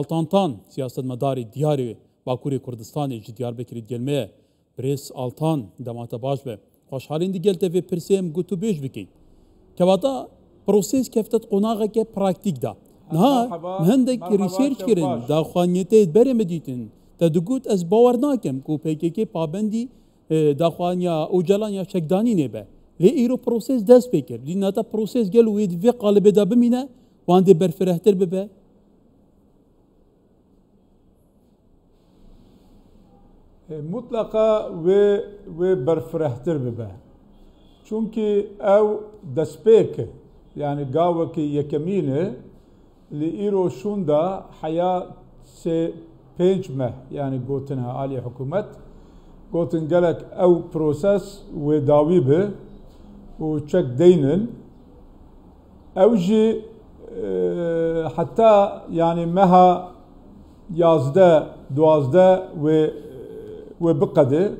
Altantan siyasetmedarê diyarê Bakurê Kurdistanê ji Diyarbekirê gelmeye Birêz Altan demata baş be. Xweşhalîn digel te vê pirsê em gotûbêj bikey. Kevata prosês keftet qonaxeke praktîk da. Niha hindek research kirin daxwaniyetê berê me dîtin. Te digot ez bawer nakim ku PKK pabendî daxwaniya Ocalaniya çekdanî nêbe. Lê îro prosês dest pê kir. Dînata prosês gel wê di vê qalibê de bimîne wan dê berfirehtir bibe. Mutlaka ve berfirehtir bibe. Çünkü ev destpêk yani gavekî yekemîne li îro şunda heya sê pênc meh yani gotin alî hikûmet gotin gelek ew proses wê dawî bi û çek deynin ew jî heta yani meha 11-12 ve biqede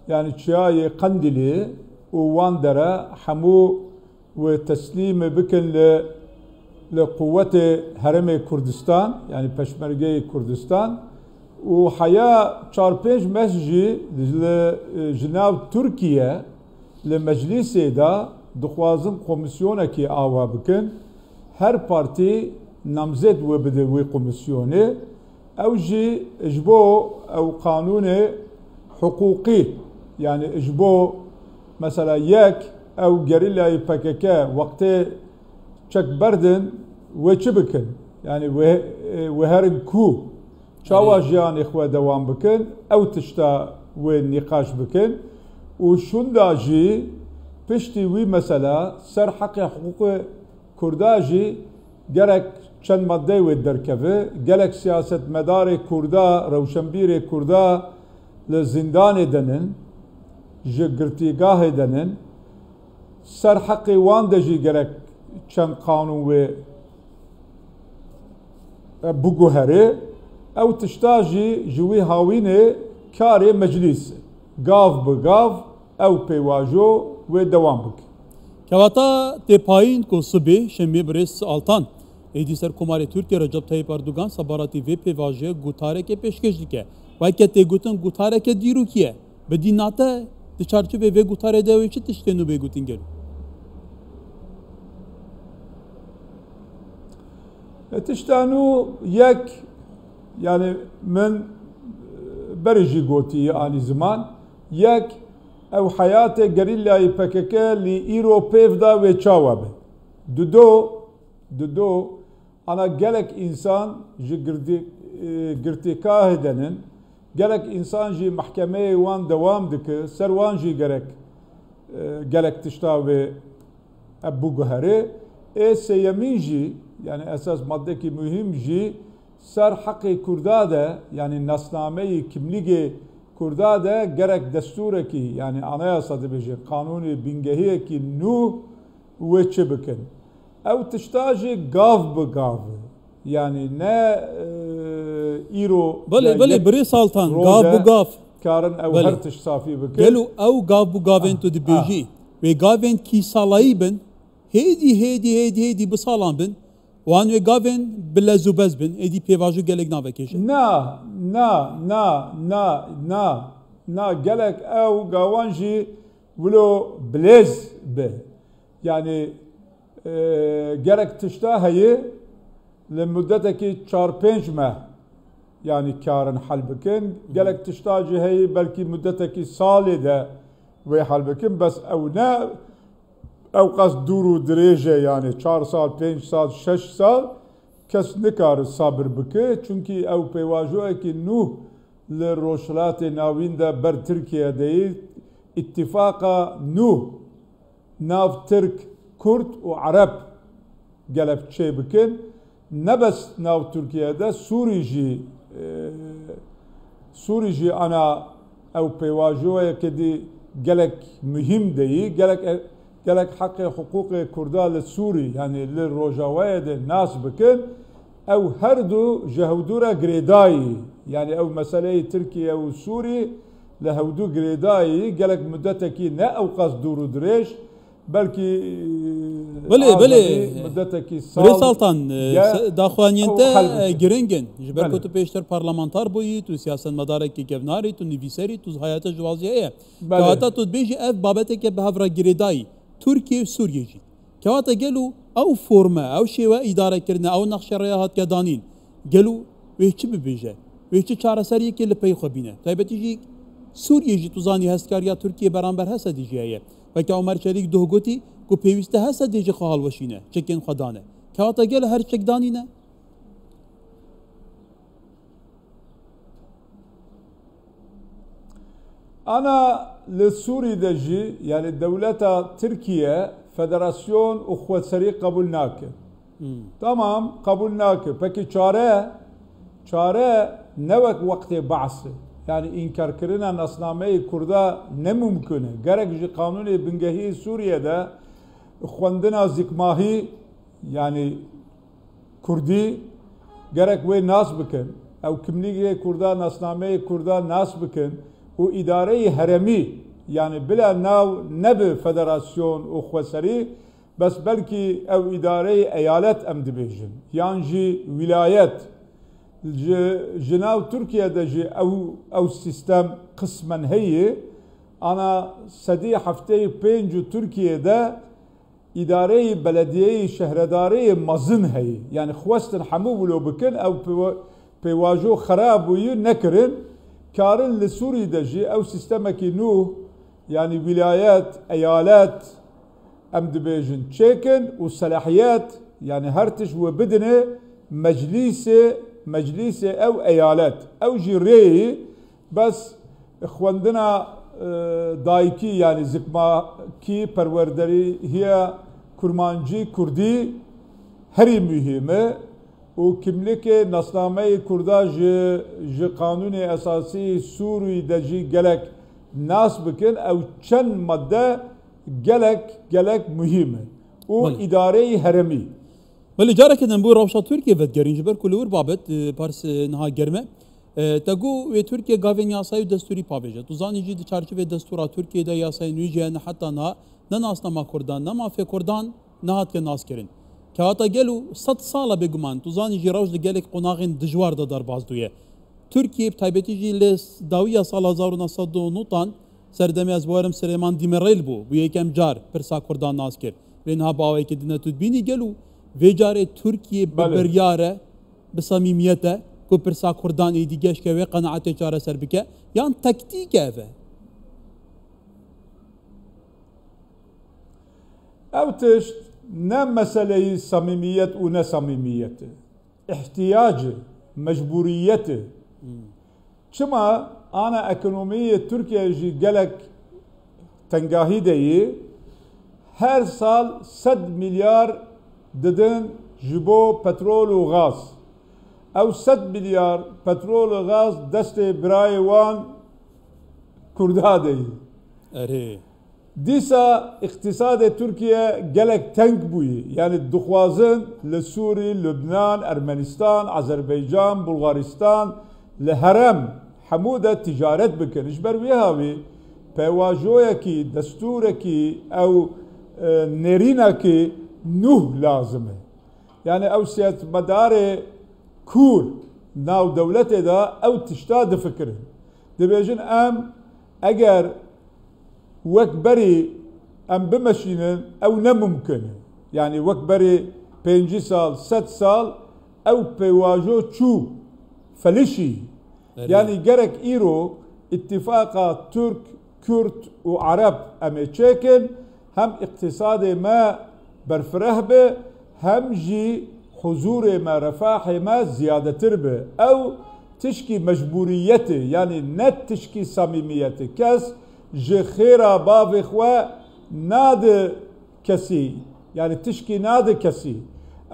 yani çiyayê Qendilê û wan dere hemû ve teslîm bikin li quvwetê Herêmê Kurdistan yani Peşmergeyê Kurdistan û heya 4-5 meh jî ji nav Tirkiye li meclisê de dixwazin komisyonekî ava bikin her partî namzet we bide wê komisyonê ew jî ji bo ew qanûnê hukuki yani ijbo mesela yek ev gerillayı PKK vakti çek berdin ve çi bikin yani ve herin ku çawa jiyani xwe devam bikin ev tişta ve nikaş bikin u şunda jî piştî wî mesela ser heqê huquqê Kurda jî gerek çend madde wê derkeve gelek siyasetmedarê Kurda rewşenbîrê Kurda li zindanê denin ji girtîgahê denin ser heqê wan de jî gerek çend qanûn wê biguherê ew tişta jî ji wî hawînê karê meclîs gav bi gav ew pêvajo wê dewam bike. Kevata têpayîn ku sibê şemê Birêz Altan êdî Serkomarê Tirkiye Recep Tayyip Erdogan sebaratî vê pêvajiyê gutareke pêşkêş dike. Weke têgotin gutareke dîrokî ye. Bi dînate di çarçovê vê gutarê de wê çi tiştên nû bêgotin gelû? Tişta nû yek yani min berê jî gotiye anî ziman yek ew heyatê gerîllayê PKK li îro pêv da wê çawa be. Dudo ana gelek insan ji girtîgahê denin gelek insan jî mehkemeyê wan dewam dike ser wan jî gelek tişta wê biguherê sêyemîn jî yani esas maddekî mühim jî ser heqê Kurda de yani nasnameyê kimligê Kurda de gerek destûrekî yani anayasa dibêje qanûnê bingehiyekî nû wê çi bikin ew tişta jî gav bi gav yani ne îro belê Birêz Altan gav bu gav karin ew her tiş safî bikin gelû ew gav bu gavên tu dibêjî wê gavên kîsalayî bin hêdî bi salan bin wan wê gavên bi lez û bez bin êdî pêvajo gelek navekeşin na gelek ew gawan jî wilo bilêz be yani gerek tişta heye li muddetekî 4-5 meh yani karin hel bikin gelek tişta jî heye belkî muddetekî salê de wê hel bikin bes ew ne ew qas dûr û dirêj e yani 4 sal 5 sal 6 sal kes nikare sabir bike çünkü ew pêvajoyekî nû li rojhilatê navîn de ber Tirkiye deyî îttifaka nû nav Tirk Kurd û Arab gelek çê bikin ne bes nav Tirkiye'de Sûrî jî ana ew pêvajoyekê dî gelek mühim deyî gelek heqê huquqê Kurda li Sûrî yani li Rojavayê de nas bikin ew her du ji hewdûra girêdayî yani ew meseleyê Tirkiye û Sûrî li hewdû girêdayî gelek muddetekî ne ew qas dûr û dirêj belkî بله مدتك سلطان داخوانينتا جرينجن جبر كتب بيشتر برلمانتار بويت وسياسة مدارك كيفناري تو نيفيسري تو حياة جوازية كواتا تو بيجي اف بابتك بهفرا جريداي تركيا وسوريا جي كواتا قالوا او فورما او شيوا اداره كرنا او نقش رياهات كدانين قالوا ويش ببيجي ويش چاره سري كي لبي خبينه تايبتي جي سوريا جي توزاني هسكاريا تركيا برانبر هسا دي جي وكا عمر شريك دوغوتي کو پیوسته هسه دیجی خال وشینه چکن خدانه کاتا گل هر چک دانینه أنا لسوري دجي يعني دولة تركيا فدراسيون أخوة سري قبولناك تمام قبولناك فكي چاره نوك وقت بعث يعني إنكار كرنا نصنامي كردا نممكنه جرك جي قانوني بنجهي سوريا ده خواندنا زكماهي يعني كردي جرك وين ناس بكن أو كمليجي كردا نصنامي كردا ناس بكن وإداري هرمي يعني بلا ناو نب فدراسيون أخوسري بس بلكي أو إداري أيالات أم دبيجن يعني جي ولايات جناو تركيا دجي أو سيستم قسما هي أنا سدي حفتي بينجو تركيا ده إداري بلدية شهرداري مزن هي يعني خوستن حمو لو بكن أو بواجو خراب ويو نكرن كارن لسوري دجي أو سيستمك نوه يعني ولايات أيالات أم دبيجن تشيكن وصلاحيات يعني هرتش وبدنه مجلس أو أيالات أو جيري بس إخواندنا دايكي يعني زكما كي پروردري هي كرمانجي كردي هري مهمة وكملك نصنامي كردا جي قانون أساسي سوري دجي جلك ناس بكن أو چند مادة جلك مهمة وإداري هرمي ولی جاره که نبود روشا ترکیه ودگرین جبر کلور بابت پارس نها گرمه تگو و ترکیه گاوین یاسای دستوری پاویجه تو زانی جی چارچوبه دستورا ترکیه دا یاسای نویجه نه حتی نه ناس نما کردان نه مافیا کردان نه هات که ناس کرین که حتی گلو 100 ساله بگمان تو زانی جی روش دگلک قناغین دجوار دا در باز دویه ترکیه بتایبتی جی لس داویا سال 1909 سردمی از بوارم سلیمان دیمریل بو یکم جار پرسا کردان ناس کرد لینها باوی که دنیا تدبینی گلو ویجاره ترکیه ببریاره بصمیمیته کو پرسا کردان ایدیگش که و قناعت چاره سر بکه یان تکتیکه و او تشت نه مسئله صمیمیت و نه صمیمیت احتیاج مجبوریت چما انا اکنومی ترکیه جی گلک تنگاهی دیه هر سال 100 میلیار ددن جبو پترول و غاز او 100 میلیار پترول و غاز دست برای وان کرده دی دیسا اقتصاد ترکیه گلک تنگ بوی یعنی دخوازن لسوری، لبنان، ارمنستان، آذربایجان، بلغارستان لهرم حموده تجارت بکنش بر ویهاوی پیواجویا کی دستور کی او نرینا کی نوح لازمه يعني او سياسة مدار كور ناو دولته دا او تشتاد فكره دبيجن ام اگر وكبري ام بمشينن او نممكن يعني وكبري 5 سال 7 سال او بيواجو تشو فلشي يعني جرك ايرو اتفاقا ترك كرد وعرب ام تشيكن هم اقتصاد ما برفرهبه هم جي حضور ما رفاح ما زيادة تربه أو تشكي مجبوريته يعني نت تشكي صميميته كاس جي خيرا بافخوا ناد كسي يعني تشكي ناد كسي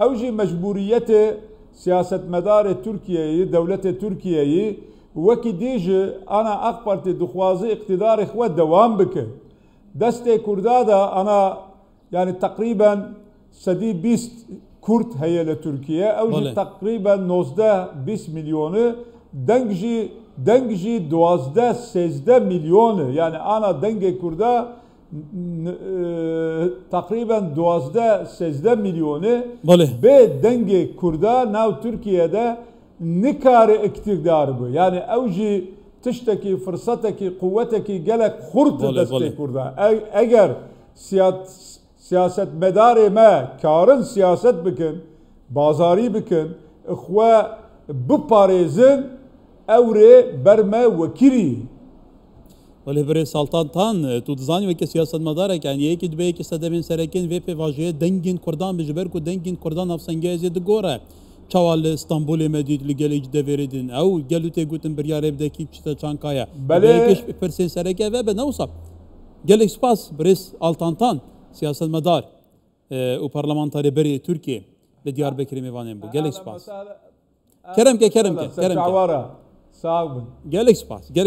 أو جي مجبوريته سياسة مدار تركيا دولة تركيا وكي ديج أنا أقبرت دخوازي اقتدار إخوة دوام بك دستي كردادا أنا يعني تقريبا سدي 20 كرد هي لتركيا او تقريبا 19 مليون دنجي 12 13 مليون يعني انا دنجي كردا تقريبا 12-13 مليونه بله به دنگ کردا ناو ترکیه ده نکار اقتدار بو يعني اوجي تشتكي فرصتك قوتك جلك خرط دستي كردا اگر سياسة مدار ما كارن سياسة بكن بازاري بكن اخوة بباريزن اوري برما وكيري ولی برای سالتان تان تو دزانی و که سیاست مداره که یعنی یکی دبی که صدمین سرکن و پی واژه دنگین کردان بجبر کو دنگین کردان افسنگیزی دگوره چوال استانبول مدید لگلیج دویردین او گلوته گوتن بریاره بده کی چتا چانکایا بله یکیش پرسین سرکه و به نوصب گلک سپاس برای سالتان تان سیاست مدار و پارلمانتاری بری ترکیه به دیاربکر میوانیم بو گلک سپاس کرم که گلک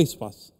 سپاس